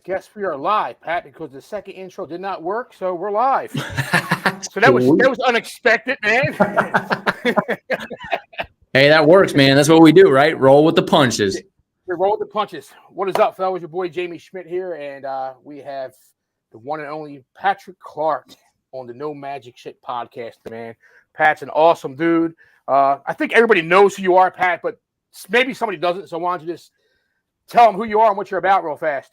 guess we are live, Pat, because the second intro did not work, so we're live. So that was unexpected, man. Hey, that works, man. That's what we do, right? Roll with the punches. We roll the punches. What is up, fellas? Your boy Jamie Schmidt here, and we have the one and only Patrick Clark on the No Magic Shit podcast, man. Pat's an awesome dude. I think everybody knows who you are, Pat, but maybe somebody doesn't, so why don't you just tell them who you are and what you're about real fast.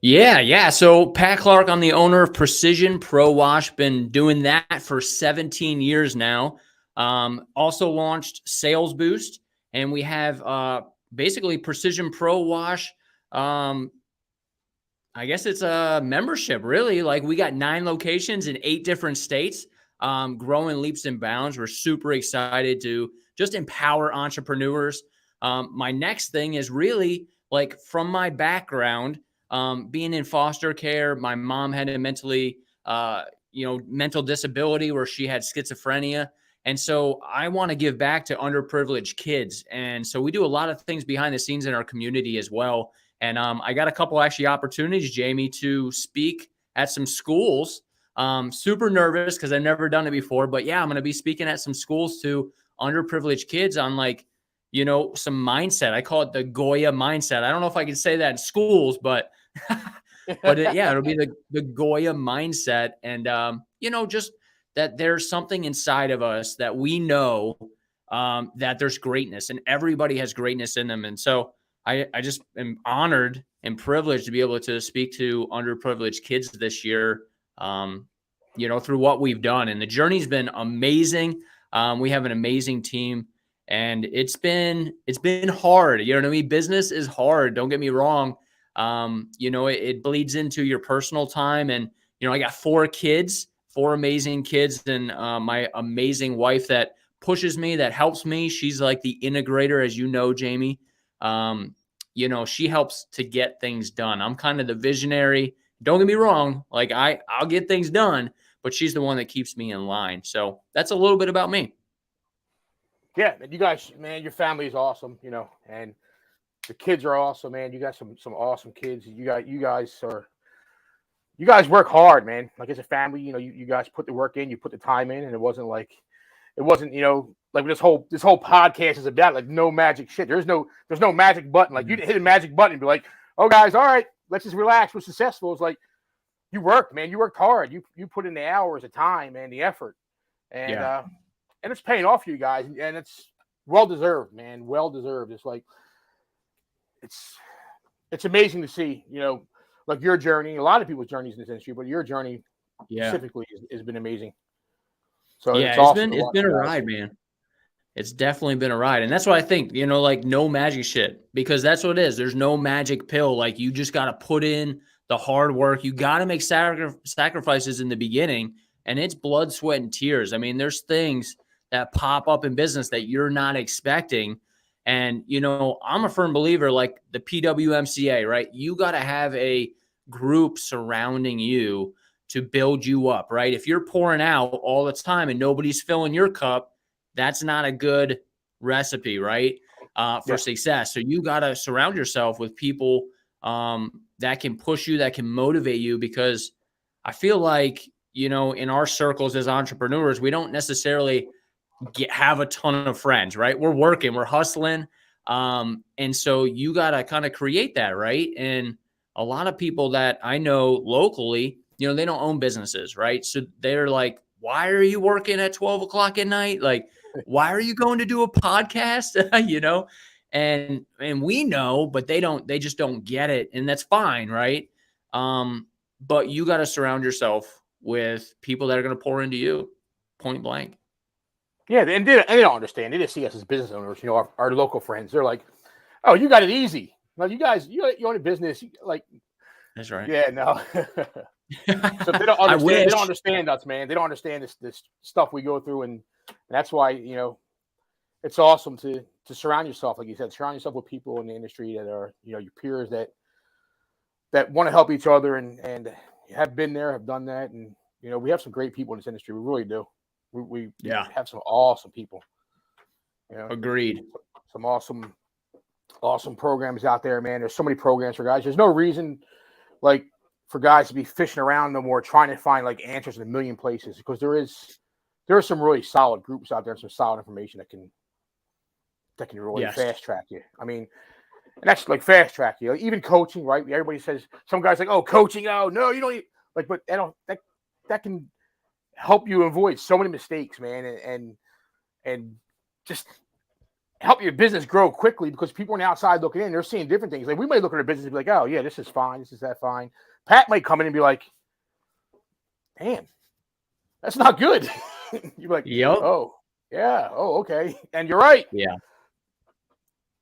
Yeah. So Pat Clark, I'm the owner of Precision Pro Wash. Been doing that for 17 years now. Also launched Sales Boost, and we have basically Precision Pro Wash. I guess it's a membership, really. Like, we got 9 locations in 8 different states, growing leaps and bounds. We're super excited to just empower entrepreneurs. My next thing is really, like, from my background, being in foster care. My mom had a mental disability where she had schizophrenia. And so I want to give back to underprivileged kids. And so we do a lot of things behind the scenes in our community as well. And I got a couple actually opportunities, Jamie, to speak at some schools. Super nervous because I've never done it before. But yeah, I'm going to be speaking at some schools to underprivileged kids on, like, some mindset. I call it the Goya mindset. I don't know if I can say that in schools, but it'll be the Goya mindset. And, just that there's something inside of us that we know that there's greatness, and everybody has greatness in them. And so I just am honored and privileged to be able to speak to underprivileged kids this year, through what we've done. And the journey's been amazing. We have an amazing team. And it's been hard. You know what I mean? Business is hard. Don't get me wrong. It bleeds into your personal time. And, I got 4 kids, 4 amazing kids, and my amazing wife that pushes me, that helps me. She's like the integrator, as you know, Jamie. She helps to get things done. I'm kind of the visionary. Don't get me wrong. Like, I'll get things done, but she's the one that keeps me in line. So that's a little bit about me. Yeah, you guys, man, your family is awesome, and the kids are awesome, man. You got some awesome kids. You guys work hard, man. Like, as a family, you guys put the work in, you put the time in, and it wasn't like this whole podcast is about, like, no magic shit. There's no magic button. Like, you didn't hit a magic button and be like, oh guys, all right, let's just relax. We're successful. It's like, you worked, man. You worked hard. You put in the hours, the time, and the effort, and and it's paying off for you guys, and it's well deserved, man. Well deserved. It's like it's amazing to see, like, your journey. A lot of people's journeys in this industry, but your journey specifically has been amazing. So yeah, it's been a ride, man. It's definitely been a ride, and that's what I think. Like, no magic shit, because that's what it is. There's no magic pill. Like, you just got to put in the hard work. You got to make sacrifices in the beginning, and it's blood, sweat, and tears. I mean, there's things that pop up in business that you're not expecting. And, I'm a firm believer, like the PWMCA, right? You got to have a group surrounding you to build you up, right? If you're pouring out all the time and nobody's filling your cup, that's not a good recipe, right? For success. So you got to surround yourself with people that can push you, that can motivate you, because I feel like, in our circles as entrepreneurs, we don't necessarily have a ton of friends, right? We're working, we're hustling. And so you got to kind of create that, right? And a lot of people that I know locally, they don't own businesses, right? So they're like, why are you working at 12 o'clock at night? Like, why are you going to do a podcast? And we know, but they just don't get it. And that's fine, right? But you got to surround yourself with people that are going to pour into you, point blank. Yeah, and they don't understand. They just see us as business owners, our local friends. They're like, "Oh, you got it easy. Well, you guys, you own a business." Like, that's right. Yeah, no. So they don't understand. They don't understand us, man. They don't understand this stuff we go through, and that's why it's awesome to surround yourself, like you said, surround yourself with people in the industry that are your peers that want to help each other and have been there, have done that, and we have some great people in this industry. We really do. We have some awesome people. Agreed. Some awesome programs out there, man. There's so many programs for guys. There's no reason like for guys to be fishing around no more, trying to find like answers in a million places, because there are some really solid groups out there and some solid information that can really Yes. fast track you. I mean, and that's like fast track you. Like, even coaching, right? Everybody says some guys like, oh, coaching, oh no, you don't like, but that can help you avoid so many mistakes, man, and just help your business grow quickly, because people on the outside looking in, they're seeing different things. Like, we might look at our business and be like, oh yeah, this is fine, this is that fine. Pat might come in and be like, damn, that's not good. You're like, Yep. oh yeah, oh okay, and you're right. Yeah.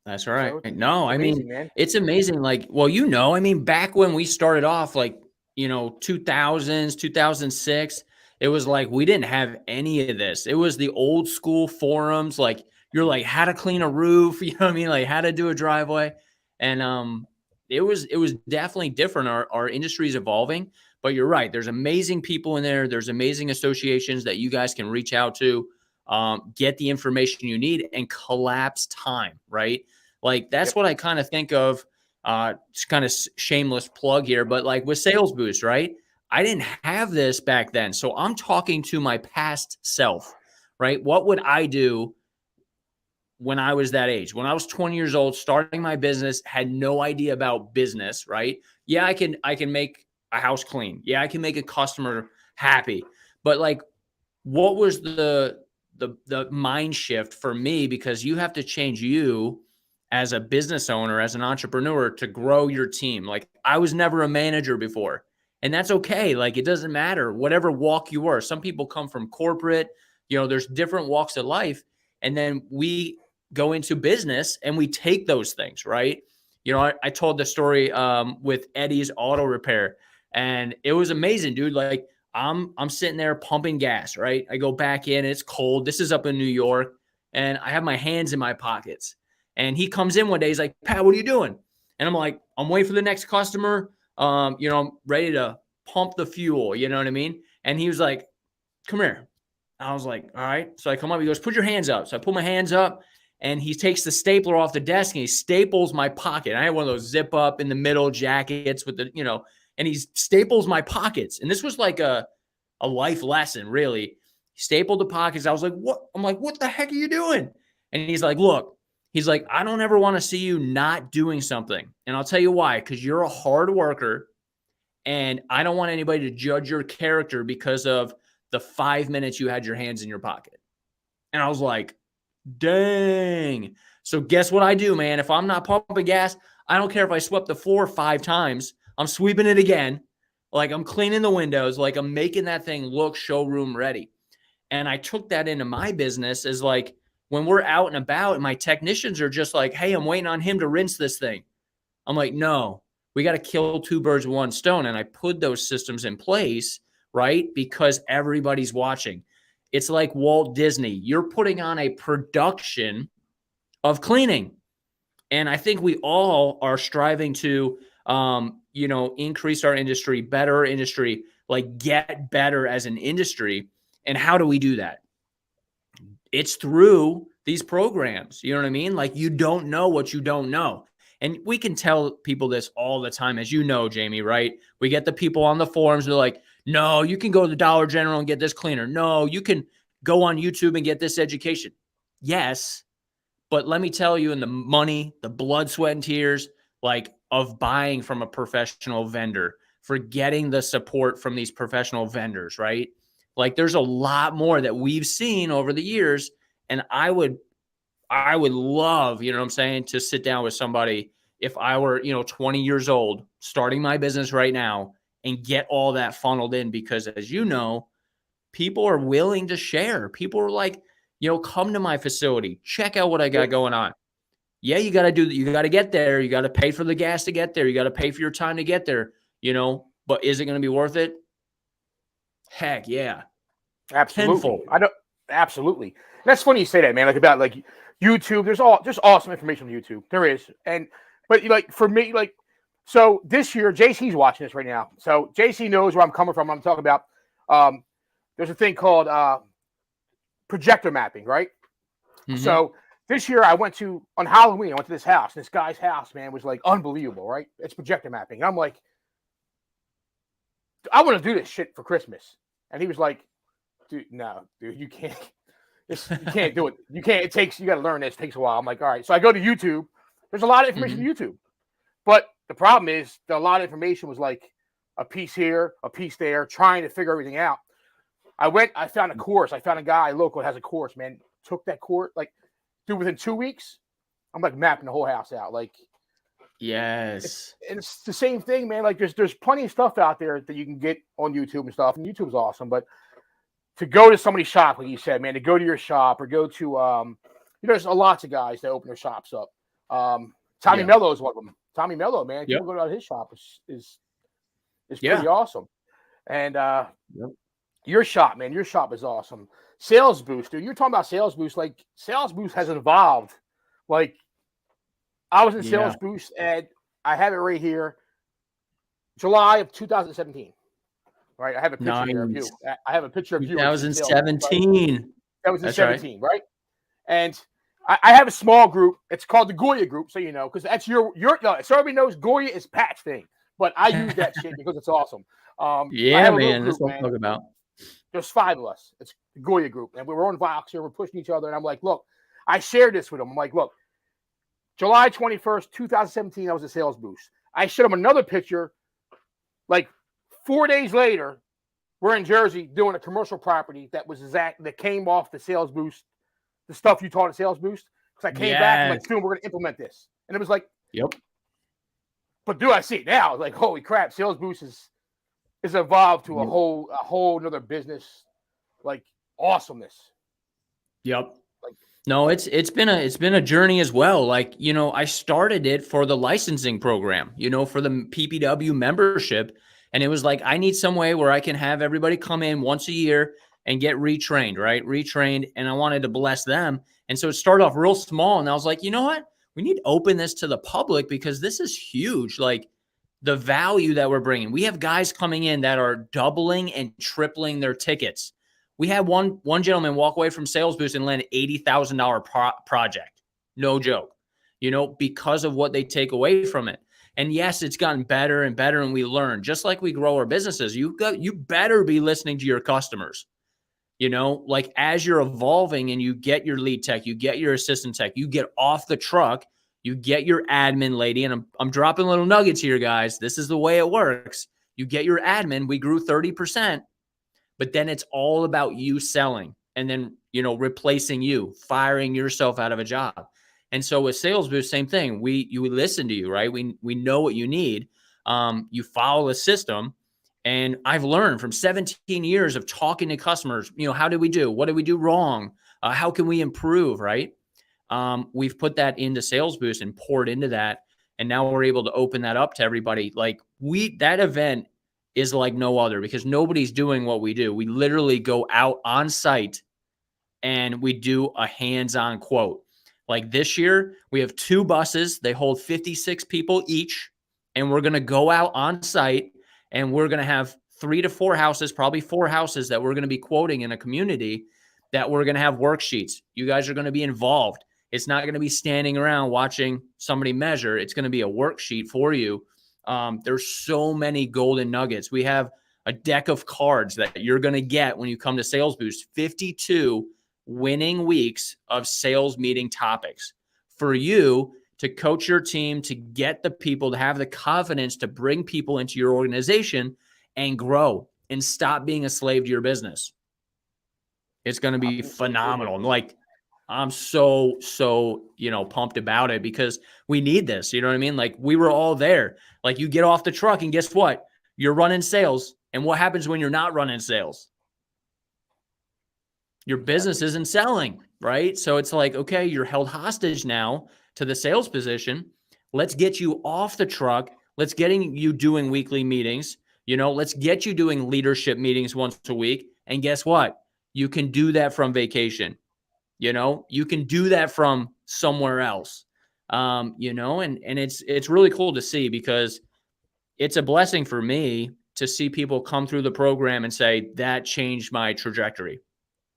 That's right. So it's No, I amazing, mean, man. it's amazing. Like, well, I mean, back when we started off, like, 2000s, 2006, it was like we didn't have any of this. It was the old school forums. Like, you're like, how to clean a roof, you know what I mean? Like, how to do a driveway. And it was definitely different. Our industry is evolving, but you're right. There's amazing people in there. There's amazing associations that you guys can reach out to. Get the information you need and collapse time, right? Like, that's what I kind of think of. It's kind of shameless plug here, but like with Sales Boost, right? I didn't have this back then. So I'm talking to my past self, right? What would I do when I was that age? When I was 20 years old, starting my business, had no idea about business, right? Yeah, I can make a house clean. Yeah, I can make a customer happy. But like, what was the mind shift for me? Because you have to change you as a business owner, as an entrepreneur, to grow your team. Like, I was never a manager before, and that's okay. Like, it doesn't matter whatever walk you are. Some people come from corporate, there's different walks of life. And then we go into business and we take those things, right? I told the story with Eddie's Auto Repair, and it was amazing, dude. Like, I'm sitting there pumping gas, right? I go back in, it's cold. This is up in New York, and I have my hands in my pockets. And he comes in one day, he's like, Pat, what are you doing? And I'm like, I'm waiting for the next customer. I'm ready to pump the fuel, you know what I mean? And he was like, come here. I was like, all right. So I come up, he goes, put your hands up. So I put my hands up, and he takes the stapler off the desk and he staples my pocket. I had one of those zip up in the middle jackets with the, and he staples my pockets. And this was like a life lesson, really. He stapled the pockets. I was like, what? I'm like, what the heck are you doing? And he's like, look, I don't ever want to see you not doing something. And I'll tell you why, because you're a hard worker, and I don't want anybody to judge your character because of the 5 minutes you had your hands in your pocket. And I was like, dang. So guess what I do, man? If I'm not pumping gas, I don't care if I swept the floor 5 times. I'm sweeping it again. Like, I'm cleaning the windows. Like, I'm making that thing look showroom ready. And I took that into my business as like, when we're out and about and my technicians are just like, hey, I'm waiting on him to rinse this thing. I'm like, no, we got to kill 2 birds with 1 stone. And I put those systems in place, right? Because everybody's watching. It's like Walt Disney. You're putting on a production of cleaning. And I think we all are striving to, increase our industry, better industry, like get better as an industry. And how do we do that? It's through these programs. You know what I mean? Like, you don't know what you don't know. And we can tell people this all the time, as you know, Jamie, right? We get the people on the forums. They're like, no, you can go to the Dollar General and get this cleaner. No, you can go on YouTube and get this education. Yes. But let me tell you, in the money, the blood, sweat, and tears, like, of buying from a professional vendor, for getting the support from these professional vendors, right? Like, there's a lot more that we've seen over the years. And I would love, you know what I'm saying, to sit down with somebody if I were, 20 years old, starting my business right now, and get all that funneled in. Because, as you know, people are willing to share. People are like, come to my facility, check out what I got going on. Yeah, you got to do that. You got to get there. You got to pay for the gas to get there. You got to pay for your time to get there, but is it going to be worth it? Heck yeah. Absolutely. Tenfold. Absolutely. That's funny you say that, man. Like, about like YouTube, there's awesome information on YouTube. There is. But like, for me, like, so this year, JC's watching this right now. So JC knows where I'm coming from. I'm talking about, there's a thing called projector mapping, right? Mm-hmm. So this year on Halloween, I went to this house. This guy's house, man, was like unbelievable, right? It's projector mapping. And I'm like, I want to do this shit for Christmas. And he was like, dude, no, dude, you can't. You can't do it. You can't. You got to learn this. It takes a while. I'm like, all right. So I go to YouTube. There's a lot of information on YouTube. But the problem is that a lot of information was like a piece here, a piece there, trying to figure everything out. I found a course. I found a guy local that has a course, man. Took that course, like, dude, within 2 weeks, I'm like mapping the whole house out. Like, yes. It's the same thing, man. Like, there's plenty of stuff out there that you can get on YouTube and stuff. And YouTube's awesome. But to go to somebody's shop, like you said, man, to go to your shop or go to, there's lots of guys that open their shops up. Tommy Mello is one of them. Tommy Mello, man. People go to his shop is pretty awesome. And your shop, man, your shop is awesome. Sales Boost, dude. You're talking about Sales Boost. Like, Sales Boost has evolved. Like, I was in Sales Boost, and I have it right here, July of 2017. Right, I have a picture here of you. I have a picture of you. 2017. That was in 17, right? And I have a small group. It's called the Goya Group, so you know, because that's your. So everybody knows Goya is Pat's thing, but I use that shit because it's awesome. Man, that's what I'm talking about. There's 5 of us. It's the Goya Group, and we're on Vox here. We're pushing each other, and I'm like, look, I shared this with them. I'm like, look, July 21st, 2017, I was at Sales Boost. I showed them another picture, like 4 days later. We're in Jersey doing a commercial property that came off the Sales Boost, the stuff you taught at Sales Boost. Because I came back and like, soon we're going to implement this, and it was like, yep. But do I see it now? Like, holy crap, Sales Boost is evolved to a whole another business, like, awesomeness. Yep. No, it's been a journey as well. Like, you know, I started it for the licensing program, you know, for the PPW membership. And it was like, I need some way where I can have everybody come in once a year and get retrained, right? Retrained. And I wanted to bless them. And so it started off real small. And I was like, you know what? We need to open this to the public because this is huge. Like, the value that we're bringing. We have guys coming in that are doubling and tripling their tickets. We had one gentleman walk away from Sales Boost and land an $80,000 project. No joke, you know, because of what they take away from it. And yes, it's gotten better and better, and we learn. Just like we grow our businesses, you better be listening to your customers. You know, like, as you're evolving and you get your lead tech, you get your assistant tech, you get off the truck, you get your admin lady, and I'm dropping little nuggets here, guys. This is the way it works. You get your admin. We grew 30%, but then it's all about you selling and then, you know, replacing you, firing yourself out of a job. And so with Sales Boost, same thing. We listen to you, right? We know what you need. You follow the system. And I've learned from 17 years of talking to customers, you know, how did we do? What did we do wrong? How can we improve, right? We've put that into Sales Boost and poured into that. And now we're able to open that up to everybody. Like, that event is like no other because nobody's doing what we do. We literally go out on site and we do a hands-on quote. Like, this year we have 2 buses. They hold 56 people each. And we're going to go out on site and we're going to have 3 to 4 houses, probably 4 houses that we're going to be quoting in a community that we're going to have worksheets. You guys are going to be involved. It's not going to be standing around watching somebody measure. It's going to be a worksheet for you. There's so many golden nuggets. We have a deck of cards that you're going to get when you come to Sales Boost, 52 winning weeks of sales meeting topics for you to coach your team, to get the people to have the confidence to bring people into your organization and grow and stop being a slave to your business. It's going to be phenomenal. Like, I'm so, you know, pumped about it because we need this. You know what I mean? Like, we were all there. Like, you get off the truck and guess what? You're running sales. And what happens when you're not running sales? Your business isn't selling, right? So it's like, okay, you're held hostage now to the sales position. Let's get you off the truck. Let's get you doing weekly meetings. You know, let's get you doing leadership meetings once a week. And guess what? You can do that from vacation. You know, you can do that from somewhere else. You know, and it's really cool to see because it's a blessing for me to see people come through the program and say, that changed my trajectory,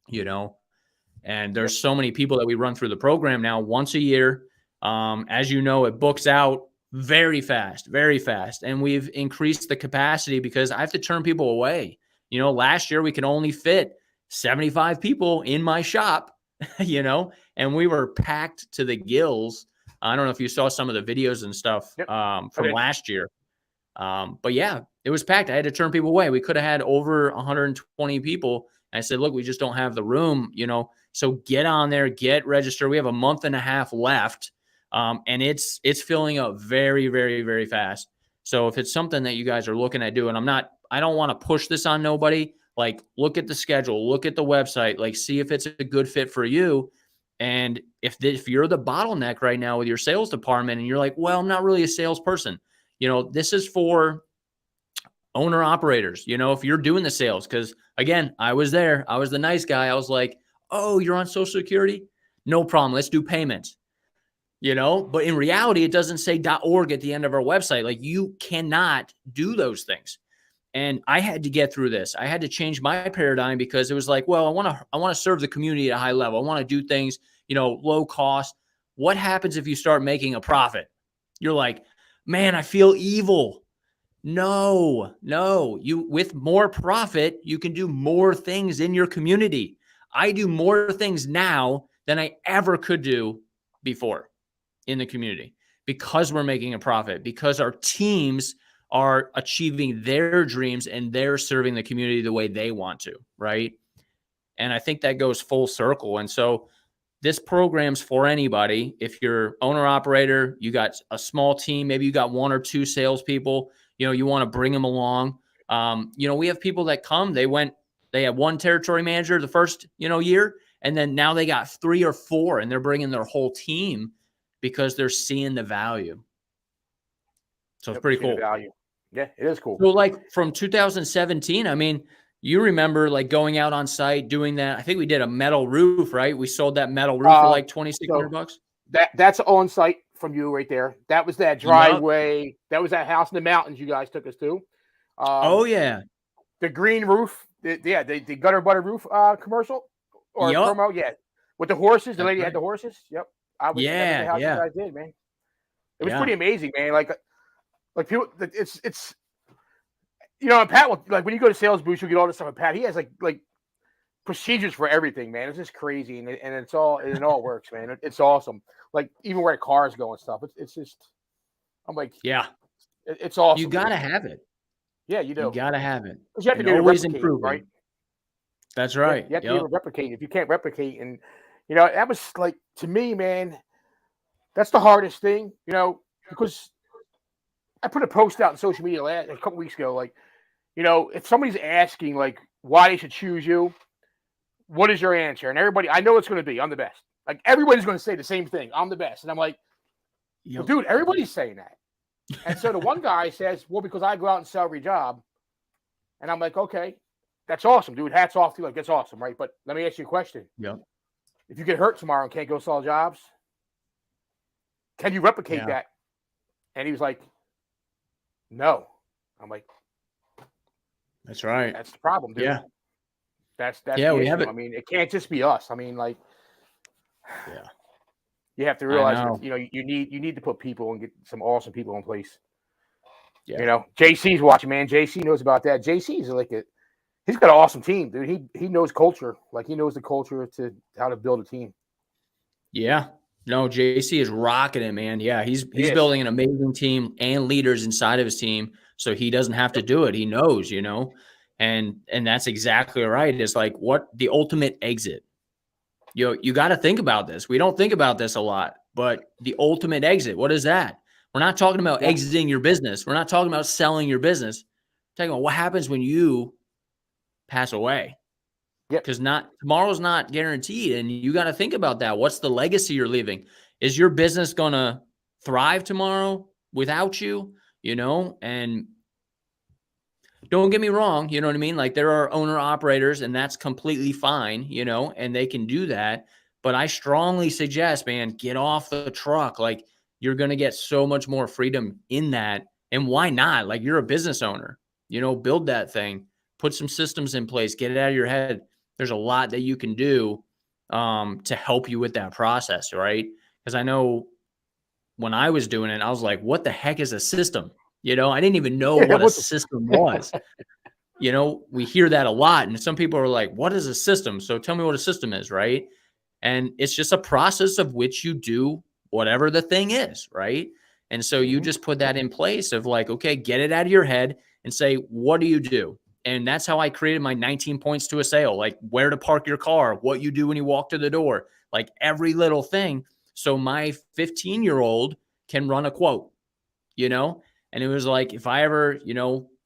you know, and there's so many people that we run through the program now once a year. As you know, it books out very fast, very fast. And we've increased the capacity because I have to turn people away. You know, last year we could only fit 75 people in my shop, you know, and we were packed to the gills. I don't know if you saw some of the videos and stuff Yep. from last year. But yeah, it was packed. I had to turn people away. We could have had over 120 people. And I said, look, we just don't have the room, you know, so get on there, get registered. We have a month and a half left. And it's filling up very, very, very fast. So if it's something that you guys are looking at doing, I don't want to push this on nobody. Like, look at the schedule, look at the website, like see if it's a good fit for you. And if you're the bottleneck right now with your sales department and you're like, well, I'm not really a salesperson, you know, this is for owner operators, you know, if you're doing the sales, because again, I was there, I was the nice guy. I was like, oh, you're on Social Security? No problem. Let's do payments. You know, but in reality, it doesn't say .org at the end of our website. Like, you cannot do those things. And I had to get through this. I had to change my paradigm because it was like, well, I want to serve the community at a high level. I want to do things, you know, low cost. What happens if you start making a profit? You're like, man, I feel evil. No, you, with more profit, you can do more things in your community. I do more things now than I ever could do before in the community because we're making a profit, because our teams are achieving their dreams and they're serving the community the way they want to, right? And I think that goes full circle. And so this program's for anybody. If you're owner operator, you got a small team, maybe you got one or two salespeople, you know, you want to bring them along. You know, we have people that come, they had one territory manager the first, you know, year, and then now they got 3 or 4 and they're bringing their whole team because they're seeing the value. So it's pretty cool. Value. Yeah, it is cool. So like from 2017, I mean, you remember like going out on site, doing that. I think we did a metal roof, right? We sold that metal roof for like $2,600. That's on site from you right there. That was that driveway. Yep. That was that house in the mountains you guys took us to. Oh yeah. The green roof. The gutter butter roof commercial or promo. Yeah. With the horses. The lady had the horses. Yep. You guys did, man. It was pretty amazing, man. Like people, it's you know, and Pat, like when you go to sales booths, you get all this stuff. And Pat, he has like procedures for everything, man. It's just crazy, and it all works, man. It's awesome. Like even where the cars go and stuff. It's just, I'm like, yeah, it's awesome. You gotta have it. Yeah, you do. You gotta have it. You have to be able to always replicate, improve, right? That's right. You have to be able to replicate. If you can't replicate, and you know, that was like, to me, man, that's the hardest thing, you know, because I put a post out on social media a couple weeks ago, like, you know, if somebody's asking like why they should choose you, what is your answer? And everybody, I know it's going to be, I'm the best. Like everybody's going to say the same thing, I'm the best. And I'm like, well, dude, everybody's saying that. And so the one guy says, well, because I go out and sell every job. And I'm like, okay, that's awesome, dude. Hats off to you. Like, that's awesome, right? But let me ask you a question. Yeah. If you get hurt tomorrow and can't go sell jobs, can you replicate that? And he was like, no. I'm like, that's right. That's the problem, dude. Yeah. That's we have it. I mean, it can't just be us. I mean, like, yeah. You have to realize that, you know, you need to put people and get some awesome people in place. Yeah. You know, JC's watching, man. JC knows about that. JC's like he's got an awesome team, dude. He knows culture. Like he knows the culture to how to build a team. Yeah. No, JC is rocking it, man. Yeah, he's building an amazing team and leaders inside of his team, so he doesn't have to do it. He knows, you know, and that's exactly right. It's like what the ultimate exit. You got to think about this. We don't think about this a lot, but the ultimate exit, what is that? We're not talking about exiting your business. We're not talking about selling your business. We're talking about what happens when you pass away. Because tomorrow's not guaranteed, and you got to think about that. What's the legacy you're leaving? Is your business gonna thrive tomorrow without you? You know, and don't get me wrong. You know what I mean? Like there are owner operators, and that's completely fine. You know, and they can do that. But I strongly suggest, man, get off the truck. Like you're gonna get so much more freedom in that. And why not? Like you're a business owner. You know, build that thing. Put some systems in place. Get it out of your head. There's a lot that you can do to help you with that process, right? Because I know when I was doing it, I was like, what the heck is a system? I didn't even know Yeah, what a what the system was. We hear that a lot, and some people are like, what is a system? So tell me what a system is, right? And it's just a process of which you do whatever the thing is, right? And so you Mhm. just put that in place of like, okay, get it out of your head and say, what do you do? And that's how I created my 19 points to a sale, like where to park your car, what you do when you walk to the door, like every little thing. So my 15-year-old can run a quote, you know? And it was like, if I ever,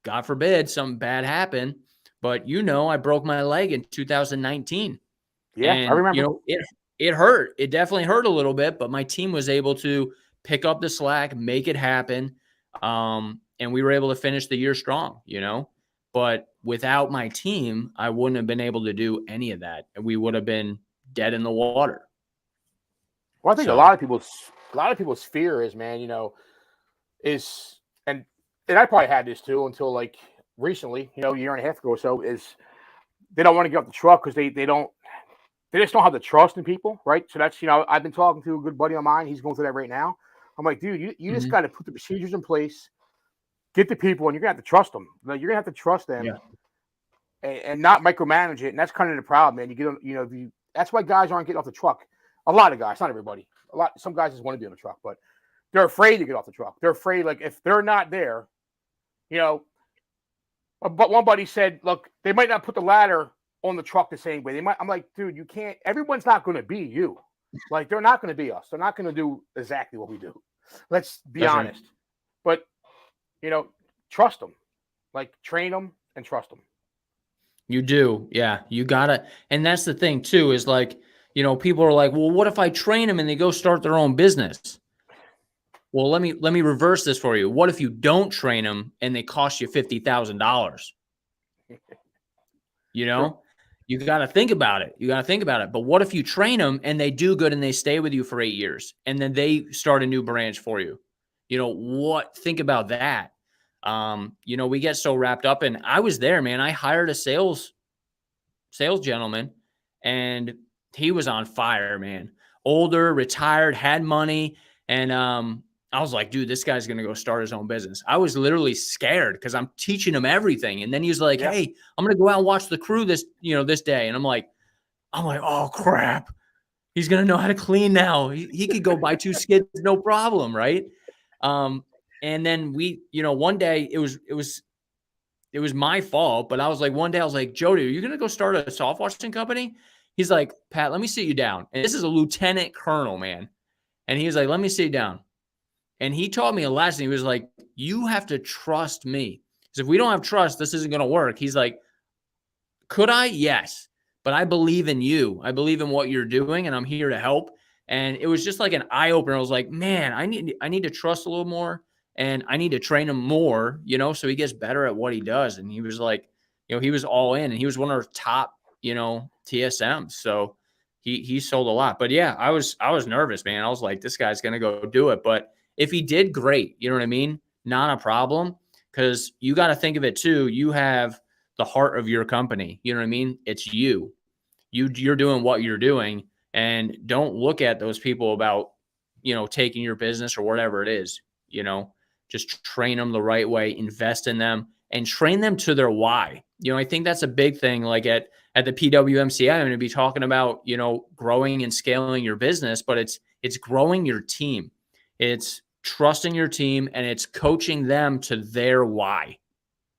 God forbid something bad happened, but I broke my leg in 2019. Yeah, I And, remember. it hurt. It definitely hurt a little bit, but my team was able to pick up the slack, make it happen. And we were able to finish the year strong. But without my team, I wouldn't have been able to do any of that. And we would have been dead in the water. Well, I think a So, lot of people's fear is, man, is and I probably had this too until like recently, a year and a half ago or so, is they don't want to get off the truck because they just don't have the trust in people, right? So that's I've been talking to a good buddy of mine. He's going through that right now. I'm like, dude, you just mhm, got to put the procedures in place, get the people, and you're gonna have to trust them. Like, you're gonna have to trust them yeah, and not micromanage it. And that's kind of the problem, man. You get that's why guys aren't getting off the truck. A lot of guys, not everybody. Some guys just want to be on the truck, but they're afraid to get off the truck. They're afraid, like if they're not there, you know. But one buddy said, look, they might not put the ladder on the truck the same way. They might. I'm like, dude, you can't. Everyone's not going to be you. Like, they're not going to be us. They're not going to do exactly what we do. Let's be that's right. honest. But trust them. Like, train them and trust them. You do. Yeah. You gotta. And that's the thing too, is like, people are like, well, what if I train them and they go start their own business? Well, let me reverse this for you. What if you don't train them and they cost you $50,000? You True. know, you got to think about it. You got to think about it. But what if you train them and they do good and they stay with you for 8 years and then they start a new branch for you? Think about that. We get so wrapped up, and I was there, man. I hired a sales gentleman, and he was on fire, man. Older, retired, had money, and I was like, dude, this guy's gonna go start his own business. I was literally scared because I'm teaching him everything, and then he was like, Yeah. hey, I'm gonna go out and watch the crew this day, and I'm like, oh crap, he's gonna know how to clean now. He could go buy 2 skids, no problem, right? And then one day it was my fault, but I was like, one day I was like, Jody, are you going to go start a soft washing company? He's like, Pat, let me sit you down. And this is a lieutenant colonel, man. And he was like, let me sit you down. And he taught me a lesson. He was like, you have to trust me. Because if we don't have trust, this isn't going to work. He's like, could I? Yes. But I believe in you. I believe in what you're doing, and I'm here to help. And it was just like an eye opener. I was like, man, I need to trust a little more, and I need to train him more, so he gets better at what he does. And he was like, he was all in, and he was one of our top, TSMs. So he sold a lot. But yeah, I was nervous, man. I was like, this guy's gonna go do it. But if he did, great. You know what I mean? Not a problem. Because you got to think of it too. You have the heart of your company. You know what I mean? It's you. You're doing what you're doing, and don't look at those people about, taking your business or whatever it is. Just train them the right way, invest in them, and train them to their why. I think that's a big thing. Like at the PWMCA, I'm going to be talking about, growing and scaling your business, but it's growing your team. It's trusting your team, and it's coaching them to their why.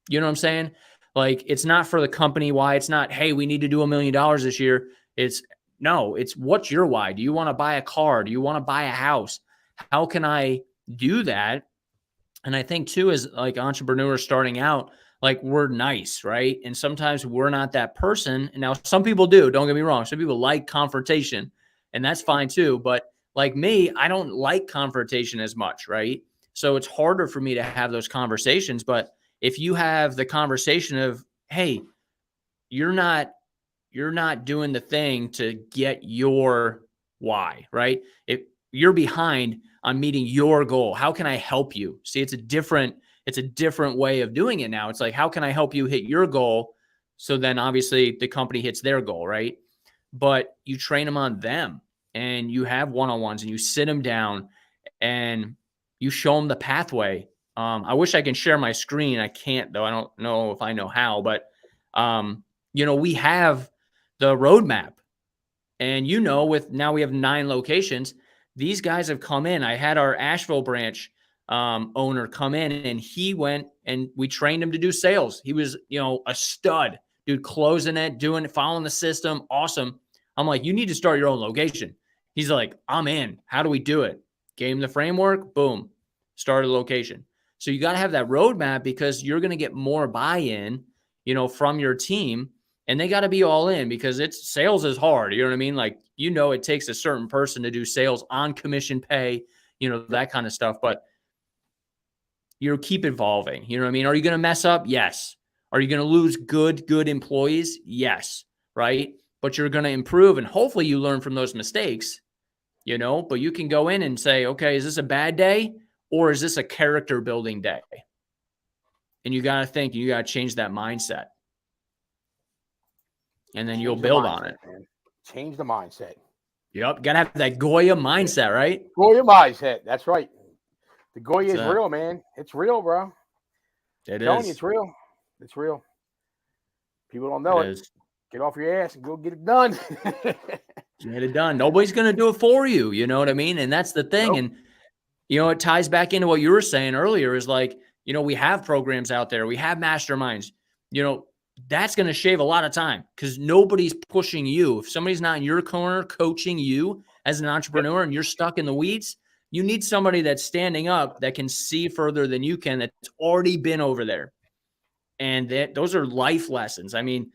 You know what I'm saying? Like, it's not for the company why. It's not, hey, we need to do $1 million this year. It's what's your why? Do you want to buy a car? Do you want to buy a house? How can I do that? And I think too, as like entrepreneurs starting out, like, we're nice, right? And sometimes we're not that person. And now some people do, don't get me wrong. Some people like confrontation, and that's fine too. But like me, I don't like confrontation as much, right? So it's harder for me to have those conversations. But if you have the conversation of, hey, you're not doing the thing to get your why, right? If you're behind on meeting your goal, how can I help you? See, it's a different way of doing it now. It's like, how can I help you hit your goal? So then obviously the company hits their goal, right? But you train them on them, and you have one-on-ones, and you sit them down, and you show them the pathway. I wish I can share my screen. I can't, though. I don't know if I know how, but we have the roadmap, and now we have 9 locations. These guys have come in. I had our Asheville branch owner come in, and he went and we trained him to do sales. He was, a stud, dude, closing it, following the system. Awesome. I'm like, you need to start your own location. He's like, I'm in. How do we do it? Gave him the framework. Boom. Started a location. So you got to have that roadmap, because you're going to get more buy-in, from your team, and they got to be all in, because sales is hard. You know what I mean? Like, it takes a certain person to do sales on commission pay, that kind of stuff. But you keep evolving. You know what I mean? Are you going to mess up? Yes. Are you going to lose good employees? Yes. Right. But you're going to improve, and hopefully you learn from those mistakes, but you can go in and say, okay, is this a bad day, or is this a character building day? And you got to think, you got to change that mindset, and then you'll build on it. Man. Change the mindset. Yep. Got to have that Goya mindset, right? Goya mindset. That's right. The Goya is real, man. It's real, bro. It Tony, is. it's real. It's real. People don't know it. Get off your ass and go get it done. Get it done. Nobody's going to do it for you. You know what I mean? And that's the thing. Nope. And, it ties back into what you were saying earlier, is like, we have programs out there. We have masterminds. That's going to shave a lot of time, because nobody's pushing you. If somebody's not in your corner coaching you as an entrepreneur, and you're stuck in the weeds, you need somebody that's standing up, that can see further than you can, that's already been over there. And those are life lessons. I mean,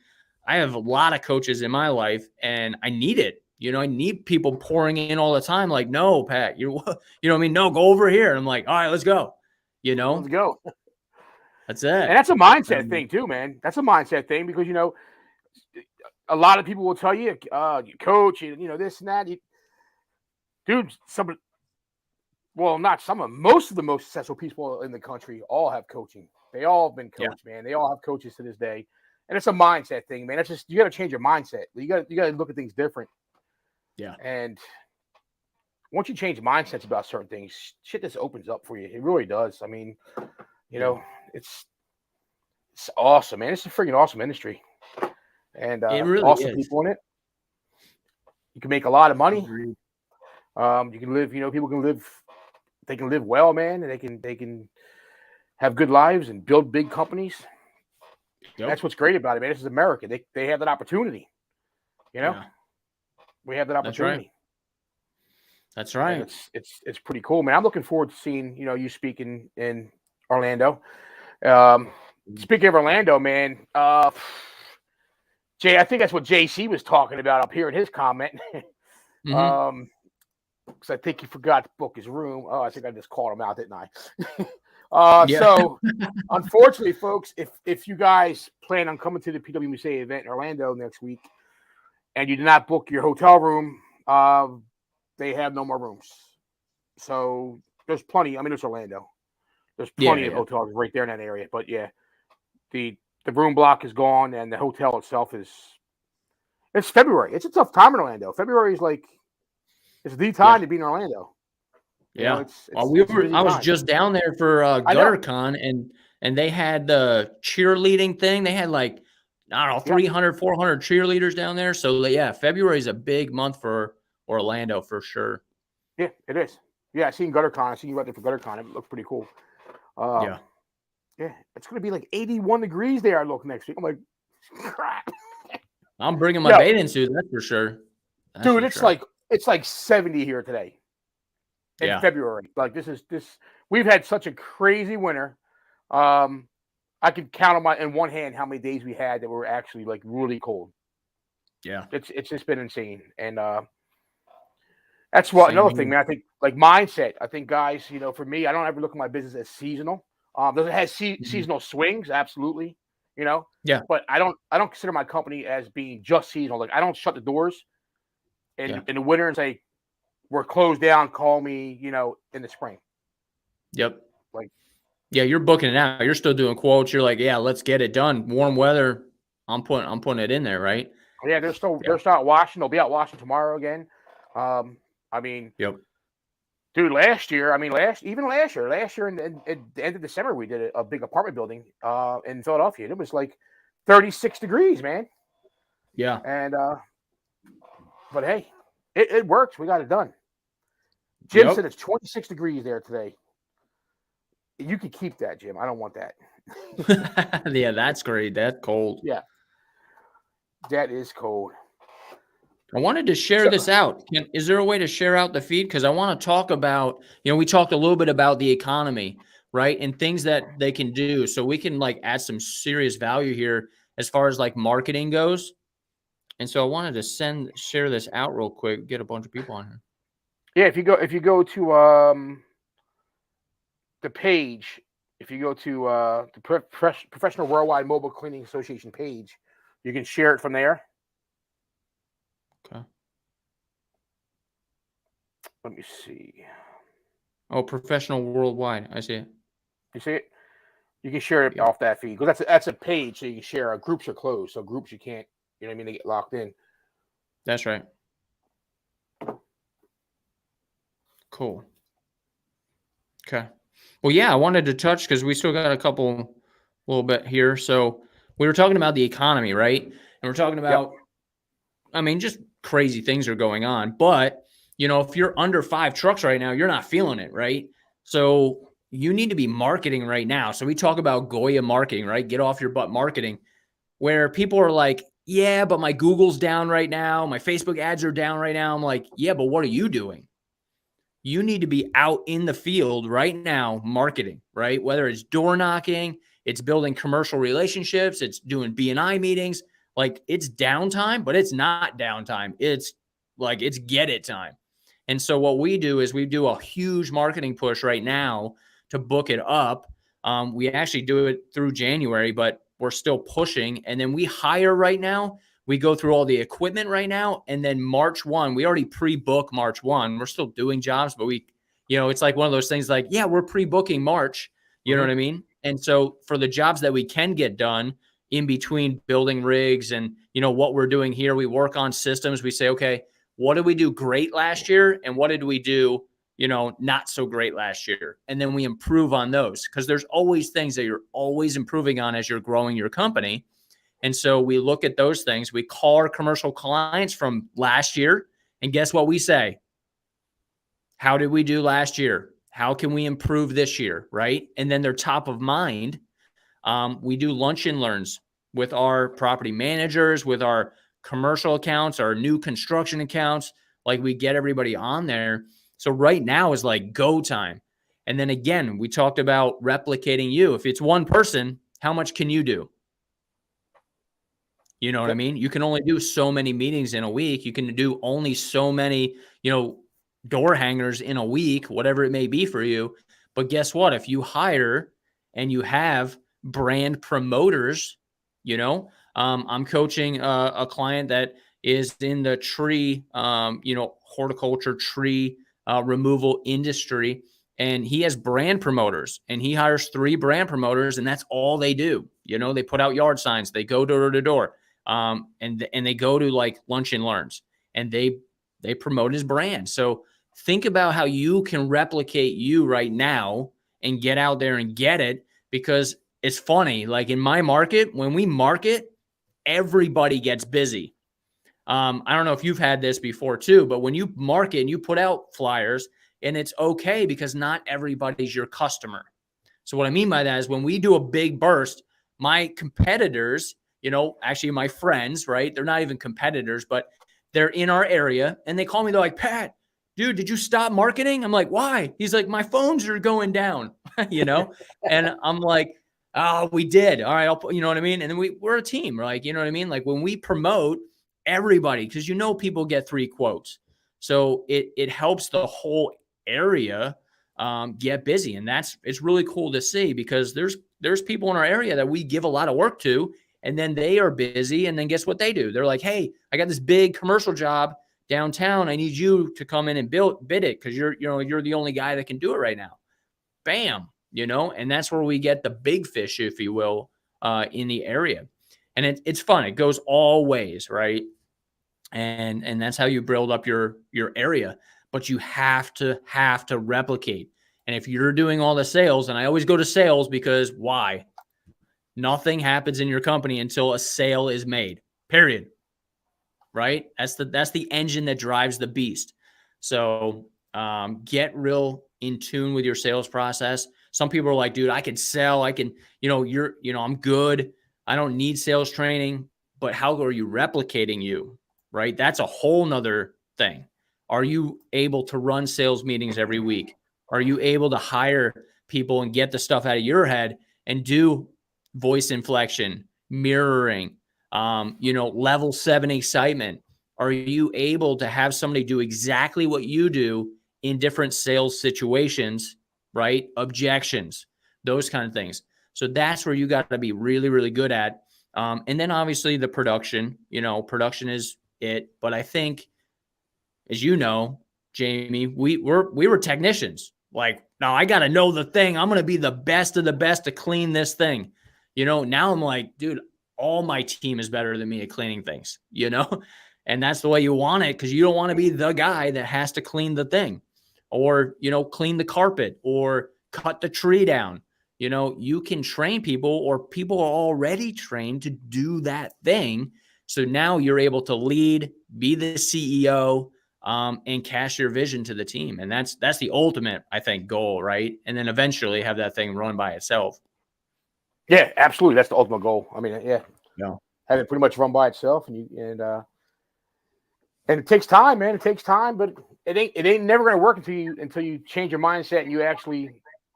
I have a lot of coaches in my life, and I need it. I need people pouring in all the time. Like, no, Pat, you know what I mean? No, go over here. And I'm like, all right, let's go. Let's go. That's it. And that's a mindset thing too, man. That's a mindset thing, because, a lot of people will tell you, you coach, this and that. Most of the most successful people in the country all have coaching. They all have been coached, man. They all have coaches to this day. And it's a mindset thing, man. It's just, you got to change your mindset. You got to look at things different. Yeah. And once you change mindsets about certain things, shit just opens up for you. It really does. I mean, it's awesome, man. It's a freaking awesome industry. And it really awesome is. people in it. You can make a lot of money. You can live, people can live, they can live well, man, and they can have good lives and build big companies. Yep. That's what's great about it, man. This is America. They have that opportunity. We have that opportunity. That's right. And it's pretty cool, man. I'm looking forward to seeing you speaking in Orlando. Speaking of Orlando, man, Jay, I think that's what JC was talking about up here in his comment. Because I think he forgot to book his room. Oh, I think I just called him out, didn't I? So, unfortunately, folks, if you guys plan on coming to the PWMCA event in Orlando next week, and you did not book your hotel room, they have no more rooms. So there's plenty. I mean, it's Orlando. There's plenty of hotels right there in that area. But the room block is gone, and the hotel itself it's February. It's a tough time in Orlando. February is it's the time to be in Orlando. Yeah. I was just down there for GutterCon, and they had the cheerleading thing. They had 300, 400 cheerleaders down there. So February is a big month for Orlando for sure. Yeah, it is. Yeah, I seen GutterCon. I seen you out there for GutterCon. It looked pretty cool. Yeah, it's going to be 81 degrees there. I look next week. I'm like, crap. I'm bringing my bathing suit. That's for sure. Dude, it's like 70 here today in February. We've had such a crazy winter. I could count in one hand how many days we had that were actually really cold. Yeah, it's just been insane, and that's another thing, man. I think mindset. I think guys, for me, I don't ever look at my business as seasonal. Does it have seasonal swings? Absolutely, Yeah. But I don't consider my company as being just seasonal. I don't shut the doors in the winter and say we're closed down. Call me, in the spring. Yep. You're booking it out. You're still doing quotes. You're like, let's get it done. Warm weather. I'm putting it in there, right? Yeah, they're still out washing. They'll be out washing tomorrow again. I mean, Dude, last year, I mean, last year, and at the end of December, we did a big apartment building in Philadelphia. And it was like 36 degrees, man. Yeah. And but hey, it works. We got it done. Jim Yep. said it's 26 degrees there today. You can keep that, Jim. I don't want that. Yeah, that's great. That's cold. Yeah, that is cold. I wanted to share So, this out. Is there a way to share out the feed? Because I want to talk about, we talked a little bit about the economy, right? And things that they can do. So we can like add some serious value here as far as like marketing goes. And so I wanted to share this out real quick, get a bunch of people on here. yeah, if you go to the page, if you go to the Professional Worldwide Mobile Cleaning Association page, you can share it from there. Okay. Let me see. Oh, Professional Worldwide. I see it. You see it? You can share it off that feed because that's a page, so you can share. Groups are closed, so groups you can't. You know what I mean? They get locked in. That's right. Cool. Okay. Well, yeah, I wanted to touch because we still got a little bit here. So we were talking about the economy, right? And we're talking about, I mean, just crazy things are going on. But, if you're under 5 trucks right now, you're not feeling it, right? So you need to be marketing right now. So we talk about Goya marketing, right? Get off your butt marketing, where people are like, yeah, but my Google's down right now. My Facebook ads are down right now. I'm like, yeah, but what are you doing? You need to be out in the field right now marketing, right? Whether it's door knocking, it's building commercial relationships, it's doing B&I meetings. Like it's downtime, but it's not downtime. It's like it's get it time. And so what we do is we do a huge marketing push right now to book it up. We actually do it through January, but we're still pushing. And then we hire right now. We go through all the equipment right now. And then March 1, we already pre-book March 1. We're still doing jobs, but it's like one of those things like, yeah, we're pre-booking March. You know what I mean? And so for the jobs that we can get done in between building rigs and, what we're doing here, we work on systems. We say, okay, what did we do great last year? And what did we do, not so great last year? And then we improve on those because there's always things that you're always improving on as you're growing your company. And so we look at those things. We call our commercial clients from last year. And guess what we say? How did we do last year? How can we improve this year? Right. And then they're top of mind. We do lunch and learns with our property managers, with our commercial accounts, our new construction accounts. Like we get everybody on there. So right now is like go time. And then again, we talked about replicating you. If it's one person, how much can you do? You know what I mean? You can only do so many meetings in a week. You can do only so many, door hangers in a week, whatever it may be for you. But guess what? If you hire and you have brand promoters, I'm coaching a client that is in the tree, horticulture tree removal industry. And he has brand promoters and he hires 3 brand promoters and that's all they do. They put out yard signs, they go door to door. And they go to like lunch and learns and they promote his brand. So think about how you can replicate you right now and get out there and get it, because it's funny. Like in my market, when we market, everybody gets busy. I don't know if you've had this before too, but when you market and you put out flyers, and it's okay because not everybody's your customer. So what I mean by that is when we do a big burst, my competitors, actually my friends, right? They're not even competitors, but they're in our area and they call me. They're like, Pat, dude, did you stop marketing? I'm like, why? He's like, my phones are going down, and I'm like, oh, we did. All right. You know what I mean? And then we're a team. We're like, you know what I mean? Like when we promote everybody, because people get 3 quotes. So it helps the whole area get busy. And it's really cool to see because there's people in our area that we give a lot of work to, and then they are busy. And then guess what they do? They're like, hey, I got this big commercial job downtown. I need you to come in and bid it because you're the only guy that can do it right now. Bam, and that's where we get the big fish, if you will, in the area. And it's fun. It goes all ways, right? And that's how you build up your area. but you have to replicate. And if you're doing all the sales, and I always go to sales because why? Nothing happens in your company until a sale is made. Period. Right? That's the engine that drives the beast. So get real in tune with your sales process. Some people are like, dude, I can sell. I can, I'm good. I don't need sales training. But how are you replicating you? Right? That's a whole nother thing. Are you able to run sales meetings every week? Are you able to hire people and get the stuff out of your head and do voice inflection, mirroring, level 7 excitement? Are you able to have somebody do exactly what you do in different sales situations, right? Objections, those kind of things. So that's where you got to be really, really good at. And then obviously the production, production is it. But I think, as you know, Jamie, we were technicians. Like, now I got to know the thing. I'm going to be the best of the best to clean this thing. Now I'm like, dude, all my team is better than me at cleaning things, and that's the way you want it, because you don't want to be the guy that has to clean the thing or, clean the carpet or cut the tree down. You can train people, or people are already trained to do that thing. So now you're able to lead, be the CEO, and cash your vision to the team. And that's the ultimate, I think, goal, right? And then eventually have that thing run by itself. Yeah, absolutely. That's the ultimate goal. I mean, yeah. Have it pretty much run by itself, and it takes time, man. It takes time, but it ain't never gonna work until you change your mindset and you actually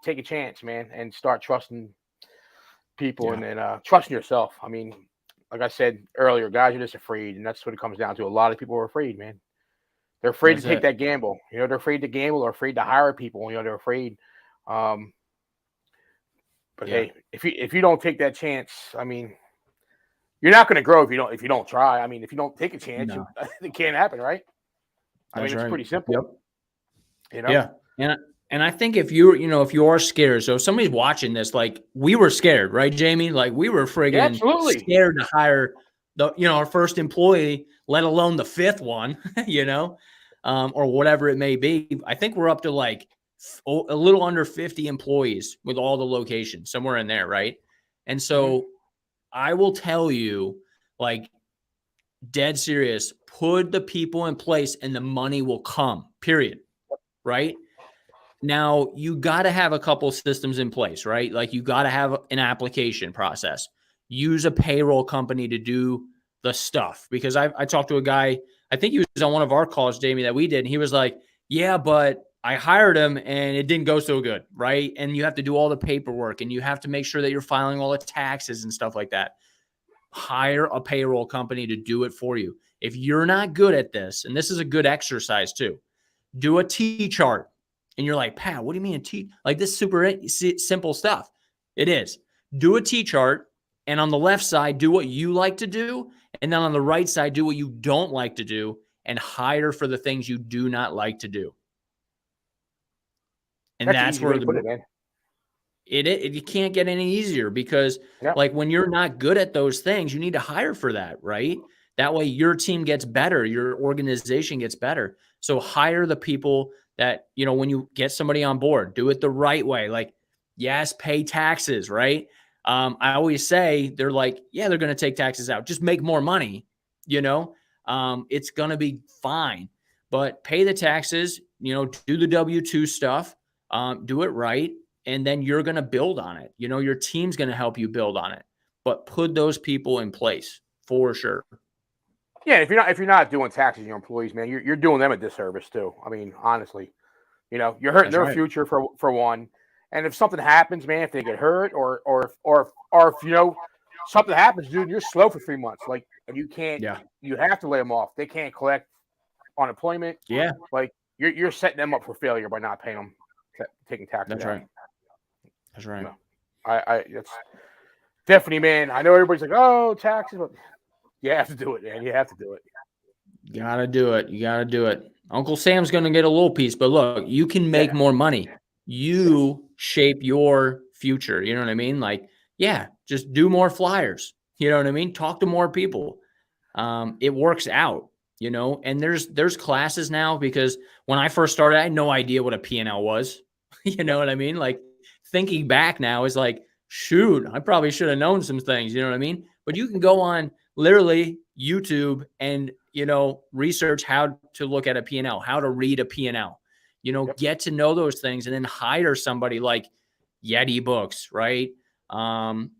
take a chance, man, and start trusting people and then trusting yourself. I mean, like I said earlier, guys are just afraid, and that's what it comes down to. A lot of people are afraid, man. They're afraid to take that gamble. They're afraid to gamble or afraid to hire people. They're afraid. But hey, if you don't take that chance, I mean, you're not going to grow if you don't try. I mean, if you don't take a chance, it can't happen, right? I mean, it's pretty simple. Yep. Yeah. And I think if you are scared, so if somebody's watching this, like we were scared, right, Jamie? Like we were friggin' scared to hire our first employee, let alone the fifth one, or whatever it may be. I think we're up to like a little under 50 employees with all the locations, somewhere in there, right? And so I will tell you, like, dead serious, put the people in place and the money will come, period. Right? Now, you got to have a couple systems in place, right? Like you got to have an application process. Use a payroll company to do the stuff. Because I talked to a guy, I think he was on one of our calls, Jamie, that we did. And he was like, yeah, but I hired him and it didn't go so good, right? And you have to do all the paperwork and you have to make sure that you're filing all the taxes and stuff like that. Hire a payroll company to do it for you. If you're not good at this, and this is a good exercise too, do a T chart. And you're like, Pat, what do you mean a T? Like, this is super simple stuff. It is. Do a T chart, and on the left side, do what you like to do. And then on the right side, do what you don't like to do, and hire for the things you do not like to do. And that's where you can't get any easier, because like when you're not good at those things, you need to hire for that, right? That way your team gets better, your organization gets better. So hire the people that, when you get somebody on board, do it the right way. Like, yes, pay taxes, right? I always say, they're like, yeah, they're going to take taxes out. Just make more money, it's going to be fine. But pay the taxes, do the W-2 stuff, do it right. And then you're going to build on it. Your team's going to help you build on it. But put those people in place for sure. Yeah, if you're not doing taxes on your employees, man, you're doing them a disservice too. I mean, honestly, you're hurting their future for one. And if something happens, man, if they get hurt or if something happens, dude, you're slow for 3 months. Like, and you can't. Yeah. You have to lay them off. They can't collect unemployment. Yeah. Like you're setting them up for failure by not paying them, taking taxes. That's right. That's right. That's definitely, man. I know everybody's like, oh, taxes, but you have to do it, man. You have to do it. You gotta do it. You gotta do it. Uncle Sam's gonna get a little piece, but look, you can make more money. You shape your future. You know what I mean? Like, just do more flyers. You know what I mean? Talk to more people. It works out. you know, and there's classes now, because when I first started, I had no idea what a P&L was. You know what I mean? Like, thinking back now is like, shoot, I probably should have known some things, you know what I mean? But you can go on literally YouTube and, you know, research how to look at a P&L, how to read a P&L, you know, Yep. get to know those things, and then hire somebody like Yeti Books, right? And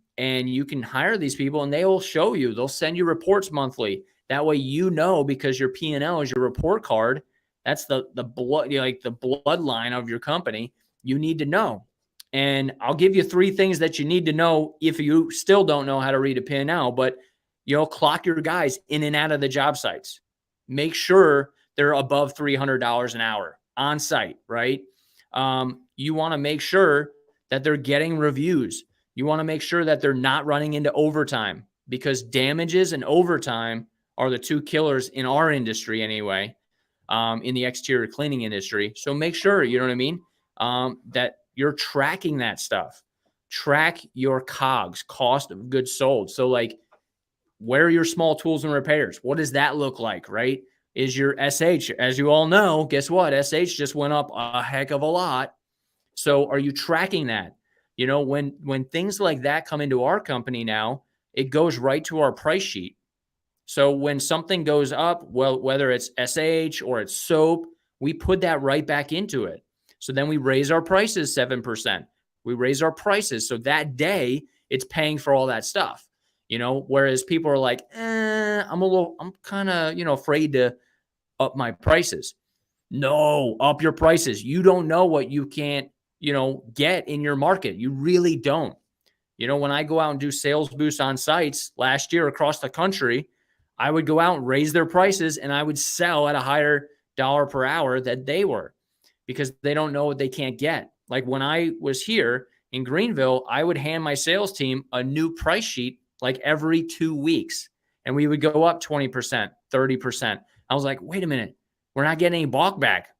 you can hire these people and they will show you, they'll send you reports monthly. That way, you know, because your P&L is your report card. That's the blood, you know, like the bloodline of your company. You need to know. And I'll give you 3 things that you need to know if you still don't know how to read a P&L. But, you know, clock your guys in and out of the job sites. Make sure they're above $300 an hour on site, right? You want to make sure that they're getting reviews. You want to make sure that they're not running into overtime, because damages and overtime are the 2 killers in our industry anyway, in the exterior cleaning industry. So make sure, you know what I mean, that you're tracking that stuff. Track your COGS, cost of goods sold. So like, where are your small tools and repairs? What does that look like, right? Is your SH, as you all know, guess what? SH just went up a heck of a lot. So are you tracking that? You know, when things like that come into our company now, it goes right to our price sheet. So when something goes up, well, whether it's SH or it's soap, we put that right back into it. So then we raise our prices 7%. We raise our prices. So that day it's paying for all that stuff, you know, whereas people are like, I'm kind of, you know, afraid to up my prices. No, up your prices. You don't know what you can't, you know, get in your market. You really don't. You know, when I go out and do sales boosts on sites last year across the country, I would go out and raise their prices, and I would sell at a higher dollar per hour that they were, because they don't know what they can't get. Like when I was here in Greenville, I would hand my sales team a new price sheet like every 2 weeks, and we would go up 20%, 30%. I was like, wait a minute, we're not getting any balk back.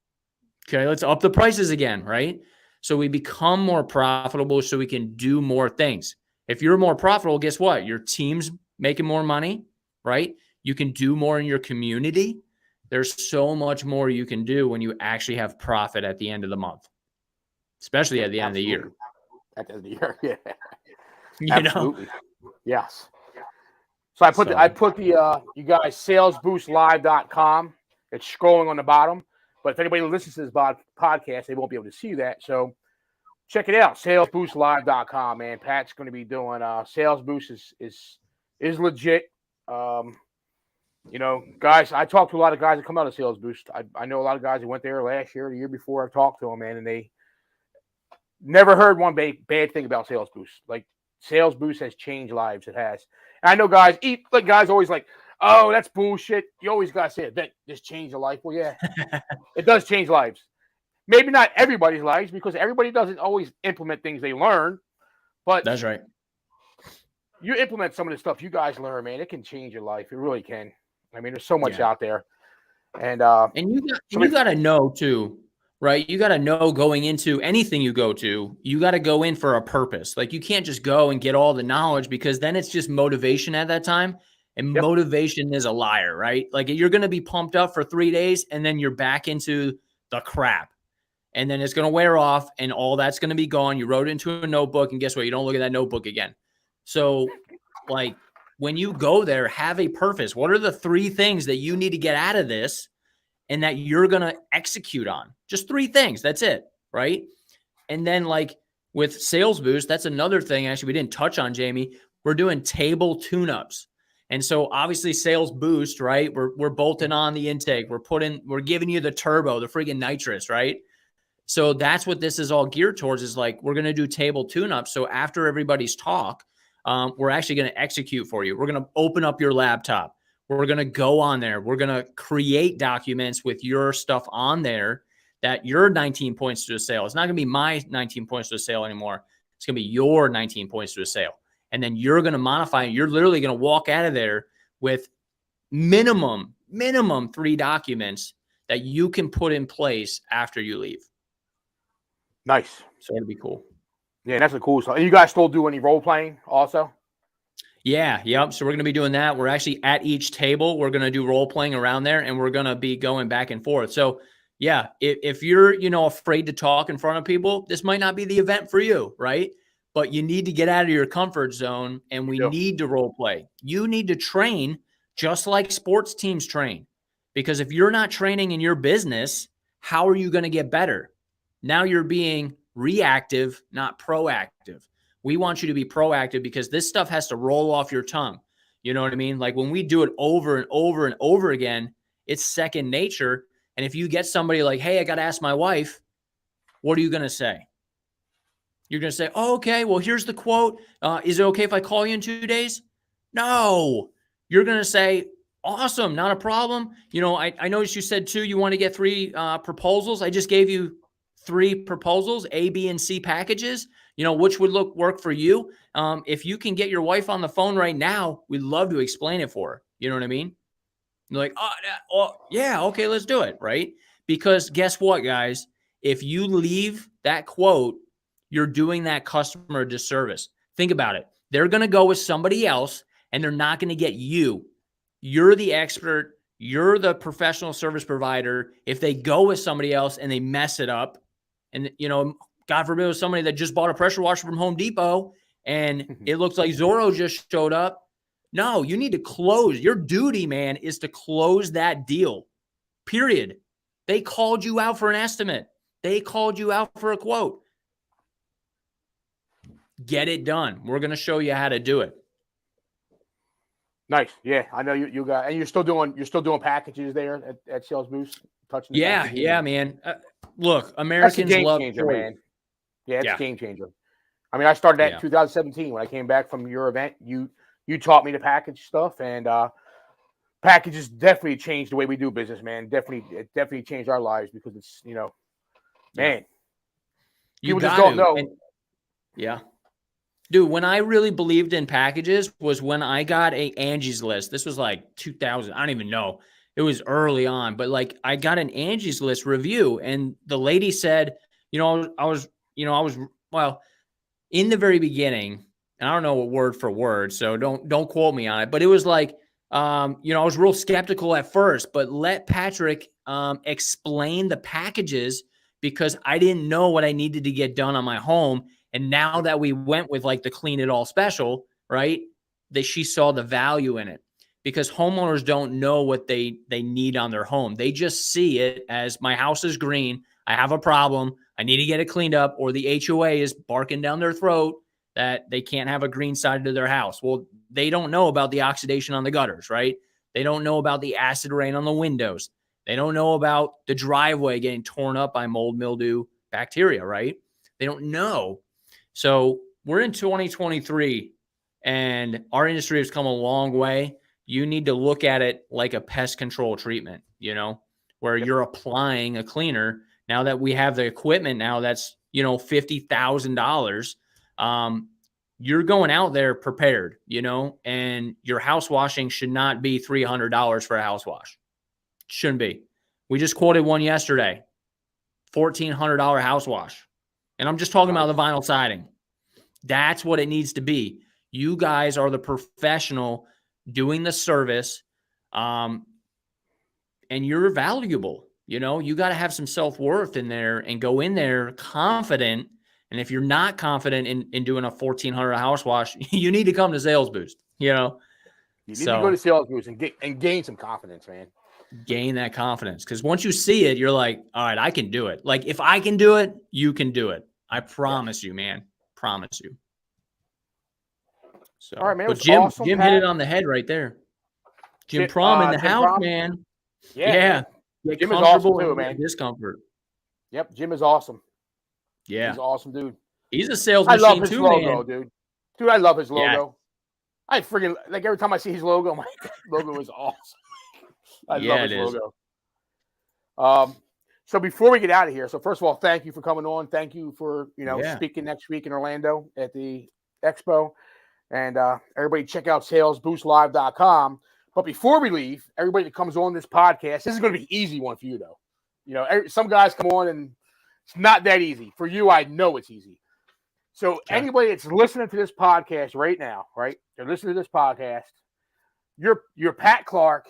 Okay, let's up the prices again, right? So we become more profitable so we can do more things. If you're more profitable, guess what? Your team's making more money, right? You can do more in your community. There's so much more you can do when you actually have profit at the end of the month, especially at the end of the year. At the end of the year, yeah. You Absolutely. know? Yes. So I put the you guys, salesboostlive.com. It's scrolling on the bottom. But if anybody listens to this podcast, they won't be able to see that. So check it out, salesboostlive.com, man. Pat's going to be doing Sales Boost is legit. You know, guys, I talked to a lot of guys that come out of Sales Boost. I know a lot of guys that went there last year, the year before. I've talked to them, man, and they never heard one bad thing about Sales Boost. Like, Sales Boost has changed lives. It has. And I know guys always like, oh, that's bullshit. You always got to say it. That just changed a life. Well, yeah, it does change lives. Maybe not everybody's lives, because everybody doesn't always implement things they learn. But that's right. You implement some of the stuff you guys learn, man. It can change your life. It really can. I mean, there's so much out there. And you got to know too, right? You got to know going into anything you go to, you got to go in for a purpose. Like, you can't just go and get all the knowledge, because then it's just motivation at that time. And motivation is a liar, right? Like, you're going to be pumped up for 3 days and then you're back into the crap. And then it's going to wear off and all that's going to be gone. You wrote it into a notebook, and guess what? You don't look at that notebook again. So, like, when you go there, have a purpose. What are the 3 things that you need to get out of this and that you're going to execute on? Just 3 things. That's it, right? And then, like, with Sales Boost, that's another thing actually we didn't touch on, Jamie. We're doing table tune-ups. And so obviously Sales Boost, right? We're bolting on the intake. We're giving you the turbo, the freaking nitrous, right? So that's what this is all geared towards, is like, we're going to do table tune-ups. So after everybody's talk, we're actually going to execute for you. We're going to open up your laptop. We're going to go on there. We're going to create documents with your stuff on there, that your 19 points to a sale. It's not going to be my 19 points to a sale anymore. It's going to be your 19 points to a sale. And then you're going to modify it. You're literally going to walk out of there with minimum 3 documents that you can put in place after you leave. Nice. So it'll be cool. Yeah, that's a cool stuff. And you guys still do any role playing also? Yeah, yep. So we're going to be doing that. We're actually at each table. We're going to do role playing around there, and we're going to be going back and forth. So yeah, if you're, afraid to talk in front of people, this might not be the event for you, right? But you need to get out of your comfort zone, and we do. need to role play. You need to train just like sports teams train, because if you're not training in your business, how are you going to get better? Now you're being reactive, not proactive. We want you to be proactive because this stuff has to roll off your tongue. You know what I mean? Like when we do it over and over and over again, it's second nature. And if you get somebody like, hey, I got to ask my wife, what are you going to say? You're going to say, oh, okay, well, here's the quote. Is it okay if I call you in 2 days? No. You're going to say, awesome, not a problem. I noticed you said, too, you want to get 3 proposals. I just gave you 3 proposals, A, B, and C packages. Which would work for you. If you can get your wife on the phone right now, we'd love to explain it for her. You know what I mean? You're like, oh, yeah, okay, let's do it, right? Because guess what, guys? If you leave that quote, you're doing that customer a disservice. Think about it. They're going to go with somebody else, and they're not going to get you. You're the expert. You're the professional service provider. If they go with somebody else and they mess it up, and, God forbid, it was somebody that just bought a pressure washer from Home Depot and it looks like Zorro just showed up. No, you need to close. Your duty, man, is to close that deal, period. They called you out for an estimate. They called you out for a quote. Get it done. We're going to show you how to do it. Nice. Yeah, I know you got, and you're still doing packages there at Sales Boost. Touching the packages. Yeah, man. Look, Americans love changer, man. Yeah, it's a game changer. I mean, I started that in 2017 when I came back from your event. You taught me to package stuff, and packages definitely changed the way we do business, man. It definitely changed our lives because it's, man. People just don't know. Yeah. Dude, when I really believed in packages was when I got a Angie's List. This was like 2000. I don't even know. It was early on, but like I got an Angie's List review, and the lady said, well, in the very beginning, and I don't know what word for word, so don't quote me on it, but it was like, I was real skeptical at first, but let Patrick explain the packages because I didn't know what I needed to get done on my home. And now that we went with like the Clean It All special, right, that she saw the value in it, because homeowners don't know what they need on their home. They just see it as my house is green. I have a problem. I need to get it cleaned up, or the HOA is barking down their throat that they can't have a green side to their house. Well, they don't know about the oxidation on the gutters, right? They don't know about the acid rain on the windows. They don't know about the driveway getting torn up by mold, mildew, bacteria, right? They don't know. So we're in 2023, and our industry has come a long way. You need to look at it like a pest control treatment, where you're applying a cleaner. Now that we have the equipment now that's, $50,000, you're going out there prepared, and your house washing should not be $300 for a house wash. Shouldn't be. We just quoted one yesterday, $1,400 house wash. And I'm just talking about the vinyl siding. That's what it needs to be. You guys are the professional doing the service, and you're valuable. You got to have some self-worth in there and go in there confident. And if you're not confident in doing a $1,400 house wash, you need to come to Sales Boost. You need to go to Sales Boost and gain some confidence, man. Gain that confidence, because once you see it, you're like, all right, I can do it. Like if I can do it, you can do it. I promise you, man. Promise you. So, all right, man. But Jim hit it on the head right there. Jim Prom in the house, Prom? man. Yeah. Get Jim is awesome too, man. Discomfort. Yep, Jim is awesome. Yeah, he's an awesome dude. He's a sales machine too, man. I love his logo, man. dude. Dude, I love his logo. Yeah. I freaking like every time I see his logo, my logo is awesome. I love his logo. So before we get out of here, so first of all, thank you for coming on. Thank you for speaking next week in Orlando at the expo, and everybody check out salesboostlive.com. But before we leave, everybody that comes on this podcast, this is going to be an easy one for you, though. Some guys come on and it's not that easy. For you, I know it's easy. So anybody that's listening to this podcast right now, right? They're listening to this podcast. You're Pat Clark.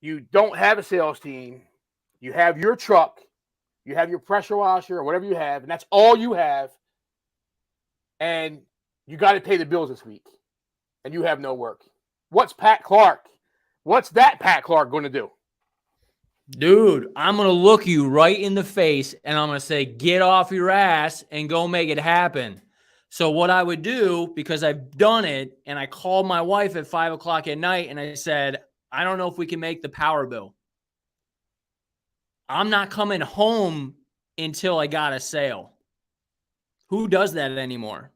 You don't have a sales team. You have your truck. You have your pressure washer or whatever you have, and that's all you have. And you got to pay the bills this week, and you have no work. What's Pat Clark? What's that Pat Clark going to do? Dude, I'm going to look you right in the face, and I'm going to say, get off your ass and go make it happen. So what I would do, because I've done it, and I called my wife at 5 o'clock at night, and I said, I don't know if we can make the power bill. I'm not coming home until I got a sale. Who does that anymore?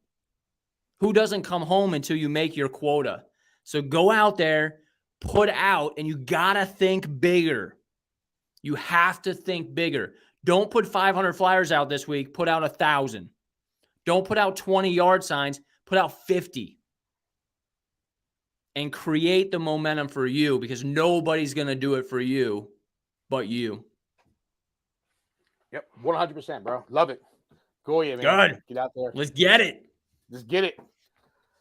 Who doesn't come home until you make your quota? So go out there, put out, and you got to think bigger. You have to think bigger. Don't put 500 flyers out this week. Put out 1,000. Don't put out 20 yard signs. Put out 50. And create the momentum for you, because nobody's going to do it for you but you. Yep, 100%, bro. Love it. Go ahead, man. Good. Get out there. Let's get it. Just get it.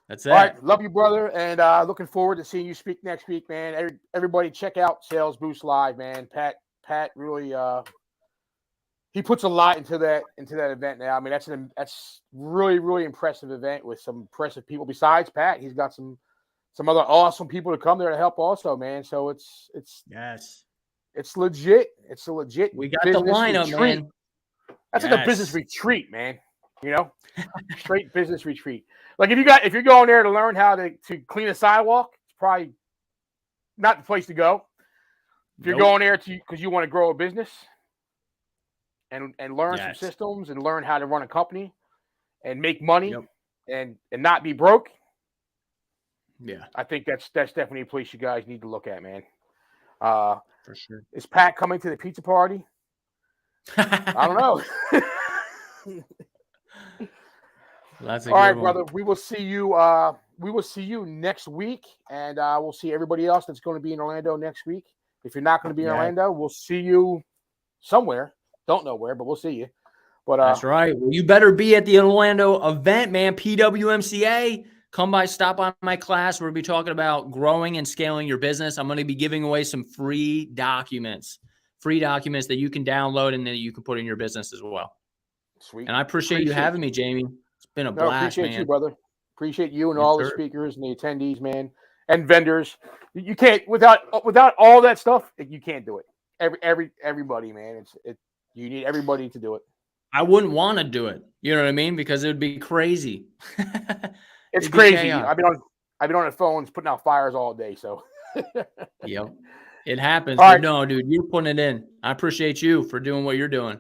That's it. All right. Love you, brother. And looking forward to seeing you speak next week, man. Everybody check out Sales Boost Live, man. Pat really he puts a lot into that event now. I mean, that's really, really impressive event with some impressive people. Besides Pat, he's got some other awesome people to come there to help also, man. So it's yes. It's legit. It's a legit. We got the lineup, retreat. man. That's like a business retreat, man. You know, straight business retreat. Like if you're going there to learn how to clean a sidewalk, it's probably not the place to go. If you're going there because you want to grow a business and learn some systems and learn how to run a company and make money and not be broke. Yeah, I think that's definitely a place you guys need to look at, man. For sure. Is Pat coming to the pizza party? I don't know. That's a all right, one. brother. We will see you. We will see you next week, and we'll see everybody else that's going to be in Orlando next week. If you're not going to be in Orlando, we'll see you somewhere. Don't know where, but we'll see you. But that's right. Well, you better be at the Orlando event, man. PWMCA. Come by, stop by my class. We'll be talking about growing and scaling your business. I'm going to be giving away some free documents that you can download and that you can put in your business as well. Sweet. And I appreciate you having me, Jamie. It's been a blast, appreciate man. You, brother. Appreciate you and all the speakers and the attendees, man, and vendors. You can't without all that stuff. You can't do it. Everybody, man. You need everybody to do it. I wouldn't want to do it. You know what I mean? Because it would be crazy. It's crazy. I've been on the phones putting out fires all day. So, yep, it happens. But no, dude, you're putting it in. I appreciate you for doing what you're doing.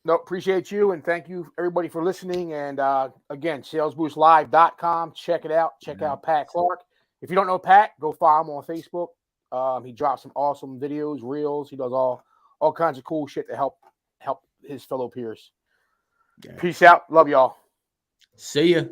No, appreciate you, and thank you everybody for listening. And again, salesboostlive.com. Check it out. Check out Pat Clark. If you don't know Pat, go follow him on Facebook. He drops some awesome videos, reels. He does all kinds of cool shit to help his fellow peers. Yeah. Peace out. Love y'all. See ya.